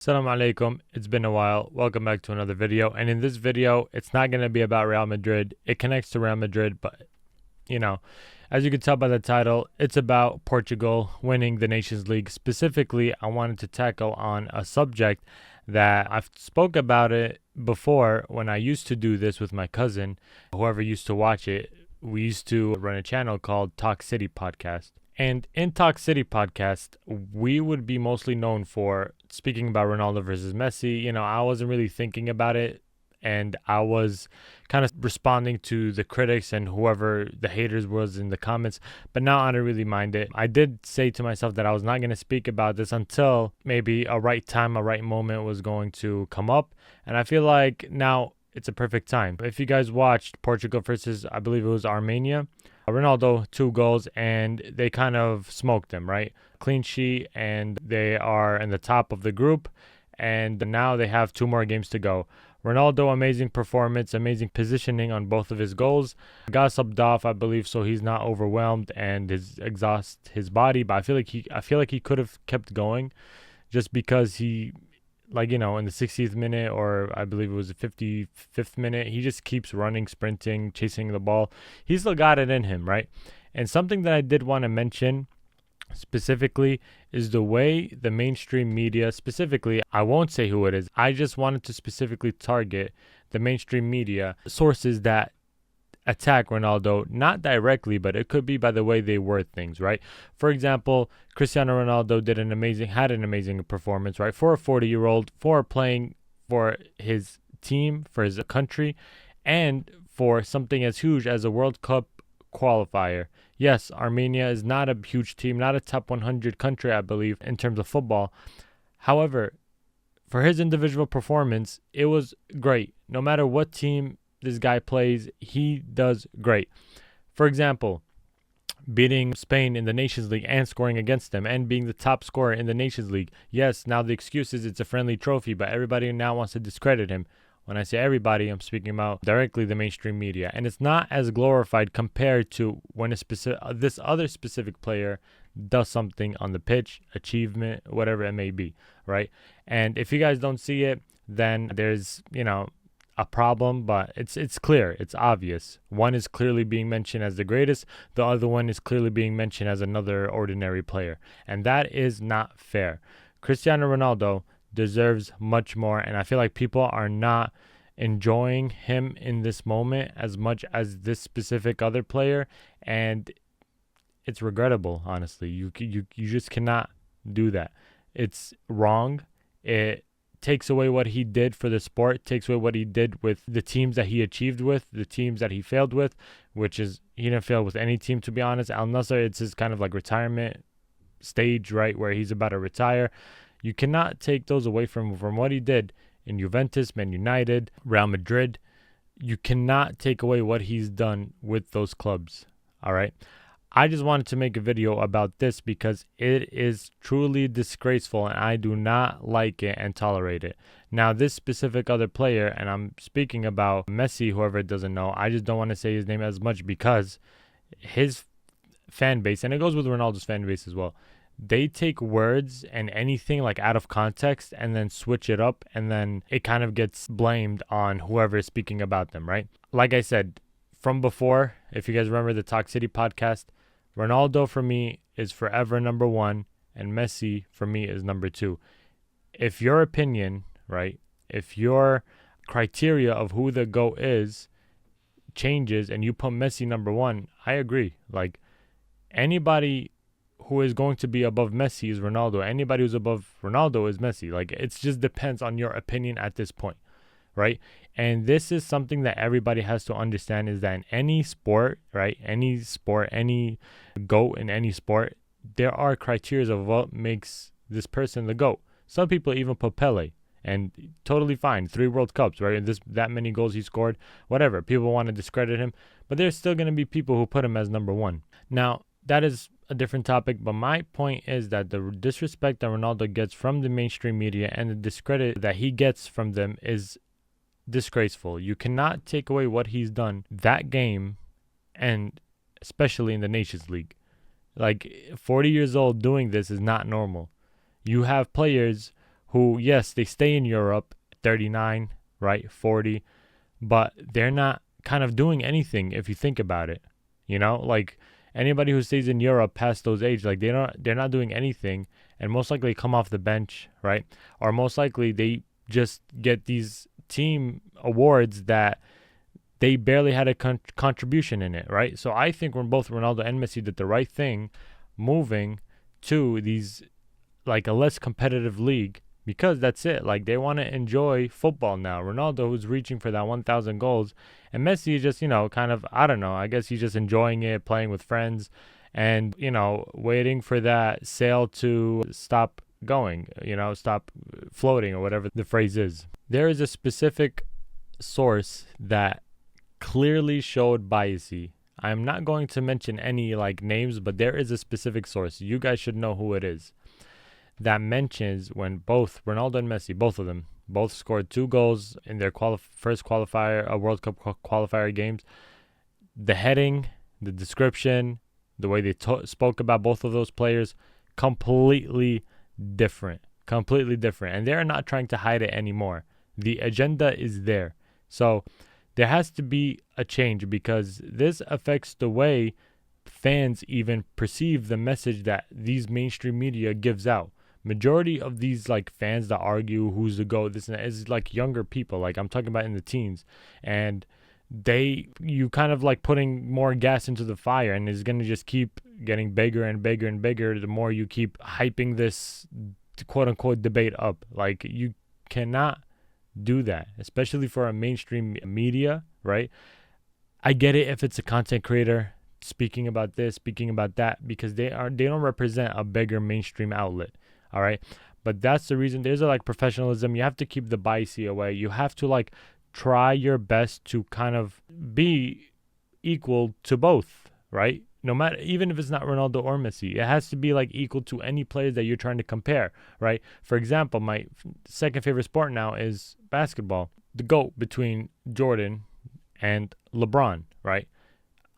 Assalamu alaikum, it's been a while. Welcome back to another video. And in this video, it's not going to be about Real Madrid. It connects to Real Madrid, but as you can tell by the title, it's about Portugal winning the Nations League. Specifically, I wanted to tackle on a subject that I've spoke about it before when I used to do this with my cousin. Whoever used to watch it, we used to run a channel called Talk City Podcast. And in Talk City Podcast, we would be mostly known for speaking about Ronaldo versus Messi. I wasn't really thinking about it, and I was kind of responding to the critics and whoever the haters was in the comments. But now I don't really mind it. I did say to myself that I was not going to speak about this until maybe a right time, a right moment was going to come up. And I feel like now it's a perfect time. If you guys watched Portugal versus, I believe it was Armenia, Ronaldo, 2 goals, and they kind of smoked them, right? Clean sheet, and they are in the top of the group, and now they have 2 more games to go. Ronaldo, amazing performance, amazing positioning on both of his goals. Got subbed off, I believe, so he's not overwhelmed and exhaust his body. But I feel like he could have kept going, just because he, in the 60th minute, or I believe it was the 55th minute, he just keeps running, sprinting, chasing the ball. He's still got it in him, right? And something that I did want to mention specifically is the way the mainstream media, specifically, I won't say who it is, I just wanted to specifically target the mainstream media sources that attack Ronaldo, not directly, but it could be by the way they word things, right? For example, Cristiano Ronaldo had an amazing performance, right? For a 40-year-old, for playing for his team, for his country, and for something as huge as a World Cup qualifier. Yes, Armenia is not a huge team, not a top 100 country, I believe, in terms of football. However, for his individual performance, it was great. No matter what team this guy plays, he does great. For example, beating Spain in the Nations League and scoring against them and being the top scorer in the Nations League. Yes, now the excuse is it's a friendly trophy, but everybody now wants to discredit him. When I say everybody, I'm speaking about directly the mainstream media. And it's not as glorified compared to when this other specific player does something on the pitch, achievement, whatever it may be, right? And if you guys don't see it, then there's, a problem, but it's clear, it's obvious. One is clearly being mentioned as the greatest, the other one is clearly being mentioned as another ordinary player, and that is not fair. Cristiano Ronaldo deserves much more, and I feel like people are not enjoying him in this moment as much as this specific other player, and it's regrettable, honestly. You just cannot do that. It's wrong. It takes away what he did for the sport, takes away what he did with the teams that he achieved with, the teams that he failed with, which is he didn't fail with any team, to be honest. Al Nassr, it's his kind of like retirement stage, right, where he's about to retire. You cannot take those away from what he did in Juventus, Man United, Real Madrid. You cannot take away what he's done with those clubs, all right? I just wanted to make a video about this because it is truly disgraceful and I do not like it and tolerate it. Now, this specific other player, and I'm speaking about Messi, whoever doesn't know, I just don't want to say his name as much because his fan base, and it goes with Ronaldo's fan base as well, they take words and anything like out of context and then switch it up, and then it kind of gets blamed on whoever is speaking about them, right? Like I said from before, if you guys remember the Talk City podcast, Ronaldo for me is forever number 1, and Messi for me is number 2. If your opinion, right, if your criteria of who the GOAT is changes and you put Messi number 1, I agree. Like, anybody who is going to be above Messi is Ronaldo. Anybody who's above Ronaldo is Messi. Like, it just depends on your opinion at this point, right? And this is something that everybody has to understand, is that in any sport, right, any GOAT in any sport, there are criteria of what makes this person the GOAT. Some people even put Pele, and totally fine, 3 World Cups, right, that many goals he scored, whatever. People want to discredit him, but there's still going to be people who put him as number 1. Now, that is a different topic, but my point is that the disrespect that Ronaldo gets from the mainstream media and the discredit that he gets from them is disgraceful. You cannot take away what he's done that game, and especially in the Nations League. Like, 40 years old doing this is not normal. You have players who, yes, they stay in Europe, 39, right, 40, but they're not kind of doing anything if you think about it. Like anybody who stays in Europe past those age, like they're not doing anything, and most likely come off the bench, right? Or most likely they just get these team awards that they barely had a contribution in it, right? So I think when both Ronaldo and Messi did the right thing, moving to these like a less competitive league, because that's it. Like they want to enjoy football now. Ronaldo, who's reaching for that 1,000 goals, and Messi is just kind of, I don't know. I guess he's just enjoying it, playing with friends, and waiting for that sail to stop going. Stop floating or whatever the phrase is. There is a specific source that clearly showed biasy. I'm not going to mention any like names, but there is a specific source. You guys should know who it is. That mentions when both Ronaldo and Messi, both of them, both scored 2 goals in their first qualifier, World Cup qualifier games. The heading, the description, the way they spoke about both of those players, completely different. And they're not trying to hide it anymore. The agenda is there. So there has to be a change, because this affects the way fans even perceive the message that these mainstream media gives out. Majority of these like fans that argue who's the GOAT, this and that, is like younger people. Like I'm talking about in the teens, and you kind of like putting more gas into the fire, and it's gonna just keep getting bigger and bigger and bigger the more you keep hyping this quote unquote debate up. Like you cannot do that, especially for a mainstream media, right? I get it if it's a content creator speaking about this, speaking about that, because they don't represent a bigger mainstream outlet, all right? But that's the reason. There's a like professionalism. You have to keep the biasy away. You have to like try your best to kind of be equal to both, right? No matter, even if it's not Ronaldo or Messi, it has to be like equal to any players that you're trying to compare, right? For example, my second favorite sport now is basketball. The GOAT between Jordan and LeBron, right?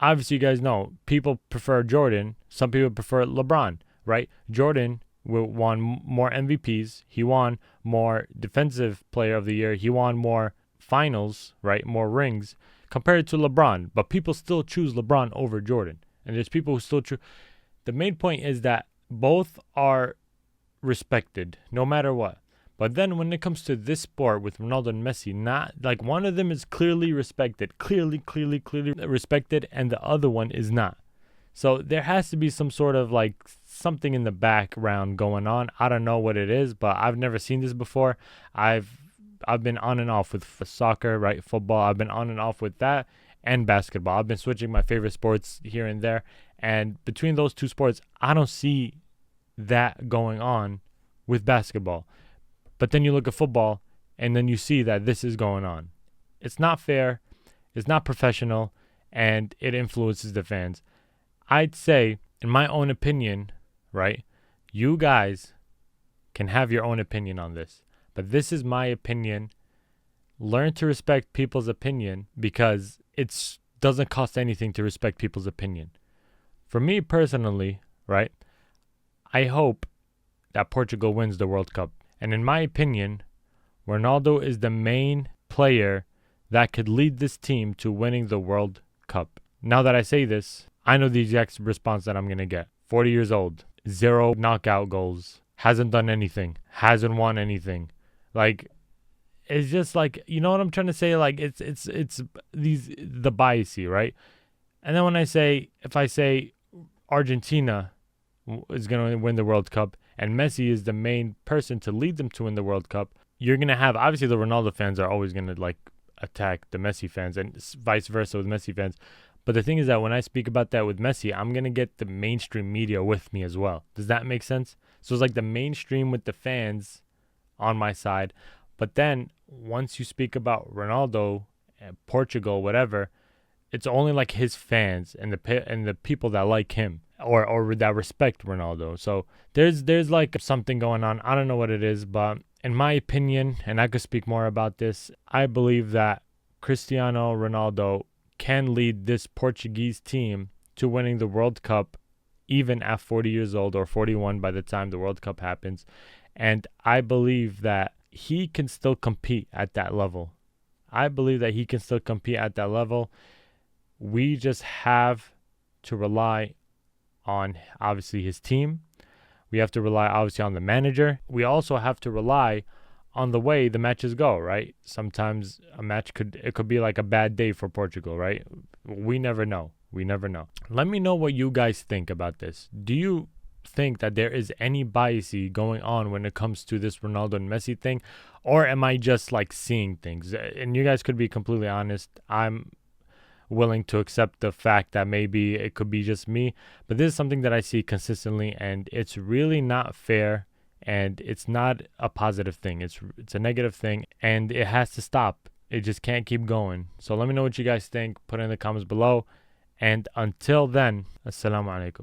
Obviously, you guys know people prefer Jordan. Some people prefer LeBron, right? Jordan won more MVPs. He won more Defensive Player of the Year. He won more finals, right? More rings compared to LeBron. But people still choose LeBron over Jordan. And there's people who still choose. The main point is that both are respected no matter what. But then when it comes to this sport with Ronaldo and Messi, not like one of them is clearly respected, clearly respected, and the other one is not. So there has to be some sort of like something in the background going on. I don't know what it is, but I've never seen this before. I've been on and off with soccer, right? Football. I've been on and off with that and basketball. I've been switching my favorite sports here and there. And between those two sports, I don't see that going on with basketball. But then you look at football, and then you see that this is going on. It's not fair. It's not professional, and it influences the fans. I'd say, in my own opinion, right, you guys can have your own opinion on this. But this is my opinion. Learn to respect people's opinion, because it doesn't cost anything to respect people's opinion. For me personally, right, I hope that Portugal wins the World Cup. And in my opinion, Ronaldo is the main player that could lead this team to winning the World Cup. Now that I say this, I know the exact response that I'm going to get. 40 years old, 0 knockout goals, hasn't done anything, hasn't won anything. Like, it's just like, you know what I'm trying to say? Like, it's the biasy, right? And then if I say Argentina is going to win the World Cup, and Messi is the main person to lead them to win the World Cup, you're going to have, obviously the Ronaldo fans are always going to like attack the Messi fans, and vice versa with Messi fans. But the thing is that when I speak about that with Messi, I'm going to get the mainstream media with me as well. Does that make sense? So it's like the mainstream with the fans on my side. But then once you speak about Ronaldo, Portugal, whatever, it's only like his fans and the people that like him or that respect Ronaldo. So there's like something going on. I don't know what it is, but in my opinion, and I could speak more about this, I believe that Cristiano Ronaldo can lead this Portuguese team to winning the World Cup even at 40 years old or 41 by the time the World Cup happens. And I believe that he can still compete at that level. I believe that he can still compete at that level. We just have to rely on, obviously, his team. We have to rely, obviously, on the manager. We also have to rely on the way the matches go, right? Sometimes a match could be like a bad day for Portugal, right? We never know. We never know. Let me know what you guys think about this. Do you think that there is any bias going on when it comes to this Ronaldo and Messi thing, or am I just like seeing things? And you guys could be completely honest. I'm willing to accept the fact that maybe it could be just me, but this is something that I see consistently, and it's really not fair, and it's not a positive thing. It's a negative thing, and it has to stop. It just can't keep going. So let me know what you guys think. Put it in the comments below, and until then, assalamu alaikum.